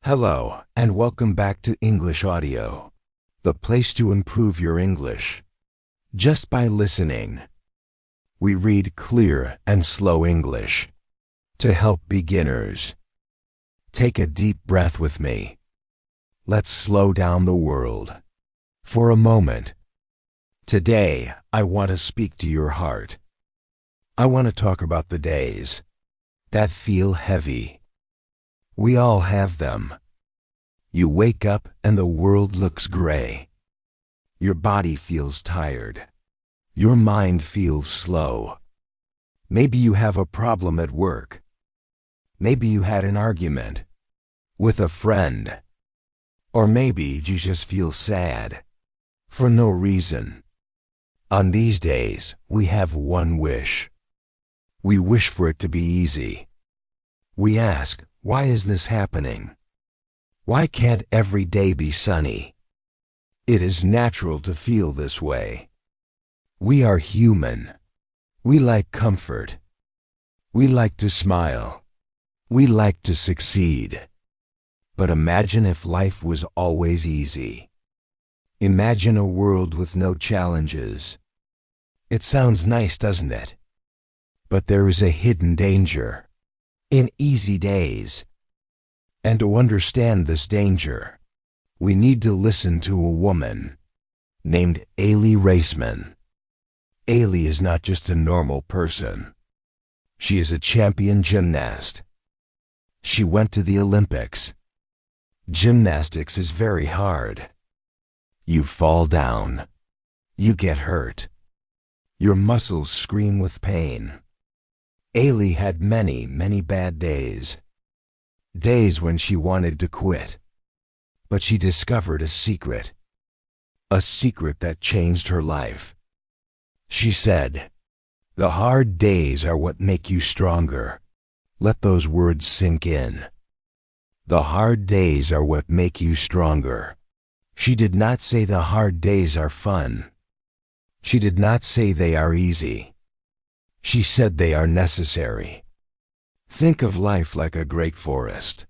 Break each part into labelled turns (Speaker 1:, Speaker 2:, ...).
Speaker 1: Hello, and welcome back to EnglishAudio, the place to improve your English. Just by listening, we read clear and slow English to help beginners. Take a deep breath with me. Let's slow down the world for a moment. Today, I want to speak to your heart. I want to talk about the days that feel heavy. We all have them. You wake up and the world looks gray. Your body feels tired. Your mind feels slow. Maybe you have a problem at work. Maybe you had an argument with a friend. Or maybe you just feel sad for no reason. On these days, we have one wish. We wish for it to be easy. We ask, why is this happening? Why can't every day be sunny? It is natural to feel this way. We are human. We like comfort. We like to smile. We like to succeed. But imagine if life was always easy. Imagine a world with no challenges. It sounds nice, doesn't it? But there is a hidden danger in easy days. And to understand this danger, we need to listen to a woman named Aly Raisman. Aly is not just a normal person. She is a champion gymnast. She went to the Olympics. Gymnastics is very hard. You fall down. You get hurt. Your muscles scream with pain. Aly had many bad days. Days when she wanted to quit. But she discovered a secret that changed her life. She said, "The hard days are what make you stronger." Let those words sink in. The hard days are what make you stronger. She did not say the hard days are fun. She did not say they are easy. She said they are necessary. Think of life like a great forest.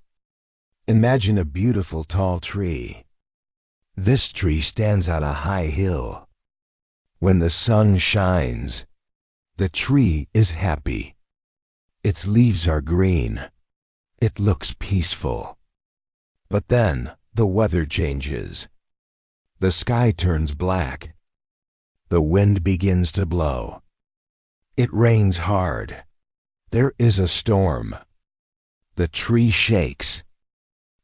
Speaker 1: Imagine a beautiful tall tree. This tree stands on a high hill. When the sun shines, the tree is happy. Its leaves are green. It looks peaceful. But then the weather changes. The sky turns black. The wind begins to blow. It rains hard. There is a storm. The tree shakes.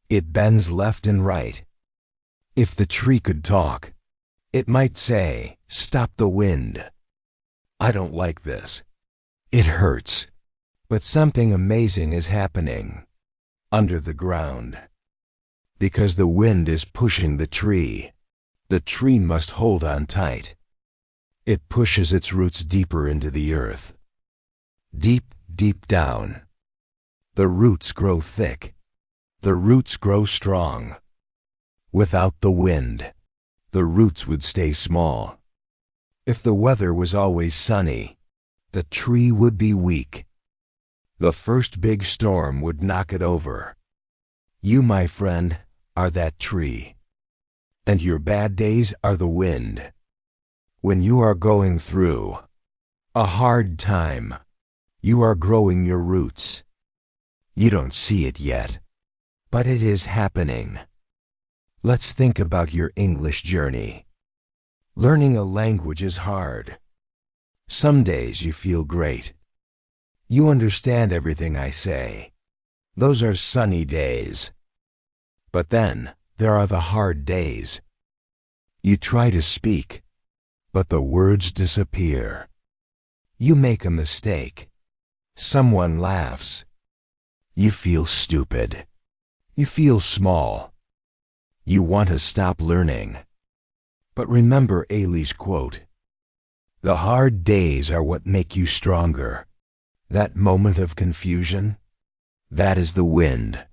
Speaker 1: It bends left and right. If the tree could talk, it might say, "Stop the wind. I don't like this. It hurts." But something amazing is happening under the ground. Because the wind is pushing the tree must hold on tight. It pushes its roots deeper into the earth. Deep down. The roots grow thick. The roots grow strong. Without the wind, the roots would stay small. If the weather was always sunny, the tree would be weak. The first big storm would knock it over. You, my friend, are that tree. And your bad days are the wind. When you are going through a hard time, you are growing your roots. You don't see it yet, but it is happening. Let's think about your English journey. Learning a language is hard. Some days you feel great. You understand everything I say. Those are sunny days. But then there are the hard days. You try to speak, but the words disappear. You make a mistake. Someone laughs. You feel stupid. You feel small. You want to stop learning. But remember Aly's quote, "The hard days are what make you stronger." That moment of confusion, that is the wind.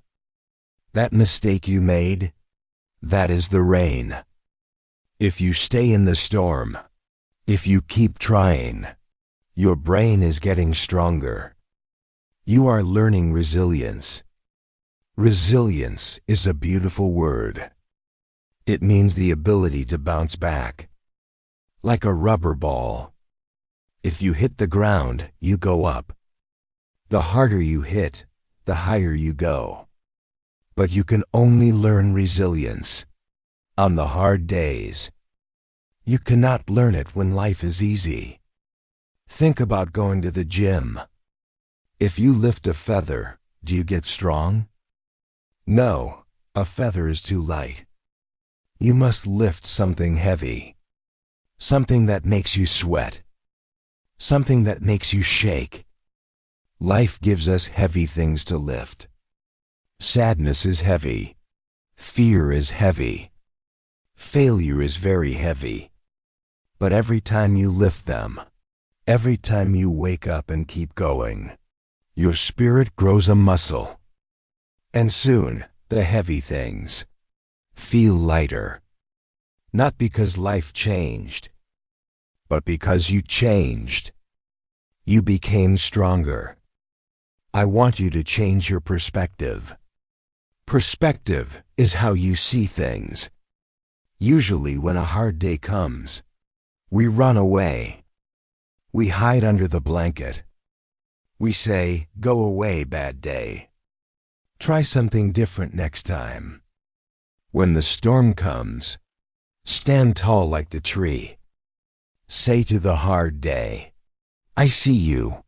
Speaker 1: That mistake you made, that is the rain. If you stay in the storm, if you keep trying, your brain is getting stronger. You are learning resilience. Resilience is a beautiful word. It means the ability to bounce back. Like a rubber ball. If you hit the ground, you go up. The harder you hit, the higher you go. But you can only learn resilience on the hard days. You cannot learn it when life is easy. Think about going to the gym. If you lift a feather, do you get strong? No, a feather is too light. You must lift something heavy. Something that makes you sweat. Something that makes you shake. Life gives us heavy things to lift. Sadness is heavy. Fear is heavy. Failure is very heavy. But every time you lift them, every time you wake up and keep going, your spirit grows a muscle. And soon, the heavy things feel lighter. Not because life changed, but because you changed. You became stronger. I want you to change your perspective. Perspective is how you see things. Usually when a hard day comes, we run away. We hide under the blanket. We say, "Go away, bad day. Try something different next time." When the storm comes, stand tall like the tree. Say to the hard day, "I see you.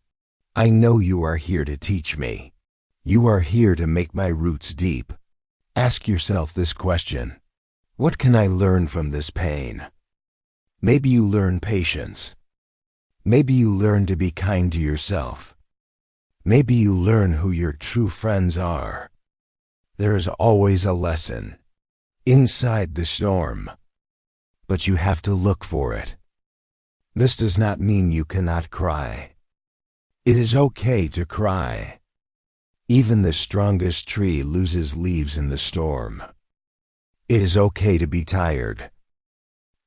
Speaker 1: I know you are here to teach me. You are here to make my roots deep." Ask yourself this question: what can I learn from this pain? Maybe you learn patience. Maybe you learn to be kind to yourself. Maybe you learn who your true friends are. There is always a lesson inside the storm, but you have to look for it. This does not mean you cannot cry. It is okay to cry. Even the strongest tree loses leaves in the storm. It is okay to be tired.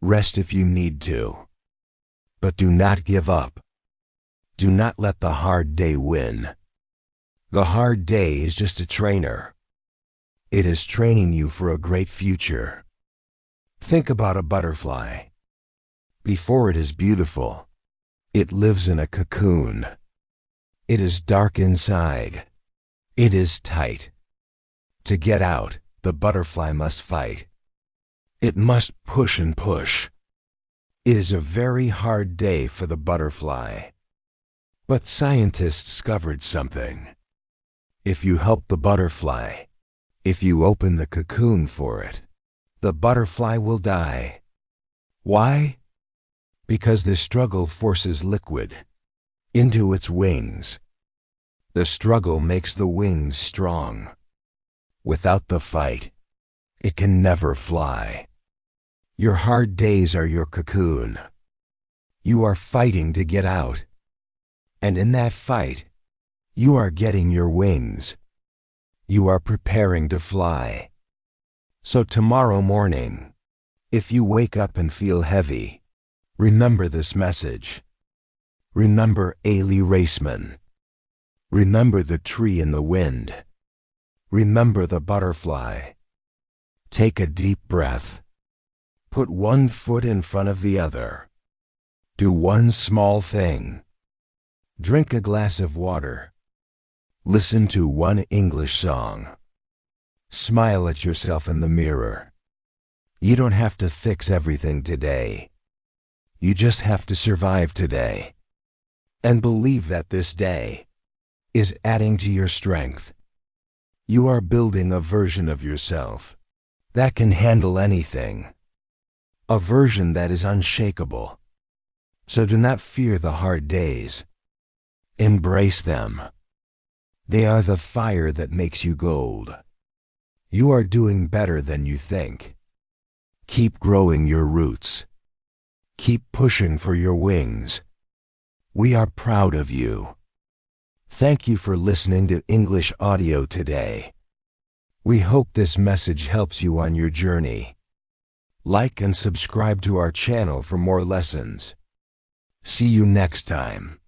Speaker 1: Rest if you need to. But do not give up. Do not let the hard day win. The hard day is just a trainer. It is training you for a great future. Think about a butterfly. Before it is beautiful, it lives in a cocoon. It is dark inside. It is tight. To get out, the butterfly must fight. It must push and push. It is a very hard day for the butterfly. But scientists discovered something. If you help the butterfly, if you open the cocoon for it, the butterfly will die. Why? Because the struggle forces liquid into its wings. The struggle makes the wings strong. Without the fight, it can never fly. Your hard days are your cocoon. You are fighting to get out. And in that fight, you are getting your wings. You are preparing to fly. So tomorrow morning, if you wake up and feel heavy, remember this message. Remember Aly Raisman. Remember the tree in the wind. Remember the butterfly. Take a deep breath. Put one foot in front of the other. Do one small thing. Drink a glass of water. Listen to one English song. Smile at yourself in the mirror. You don't have to fix everything today. You just have to survive today. And believe that this day is adding to your strength. You are building a version of yourself that can handle anything. A version that is unshakable. So do not fear the hard days. Embrace them. They are the fire that makes you gold. You are doing better than you think. Keep growing your roots. Keep pushing for your wings. We are proud of you. Thank you for listening to English Audio today. We hope this message helps you on your journey. Like and subscribe to our channel for more lessons. See you next time.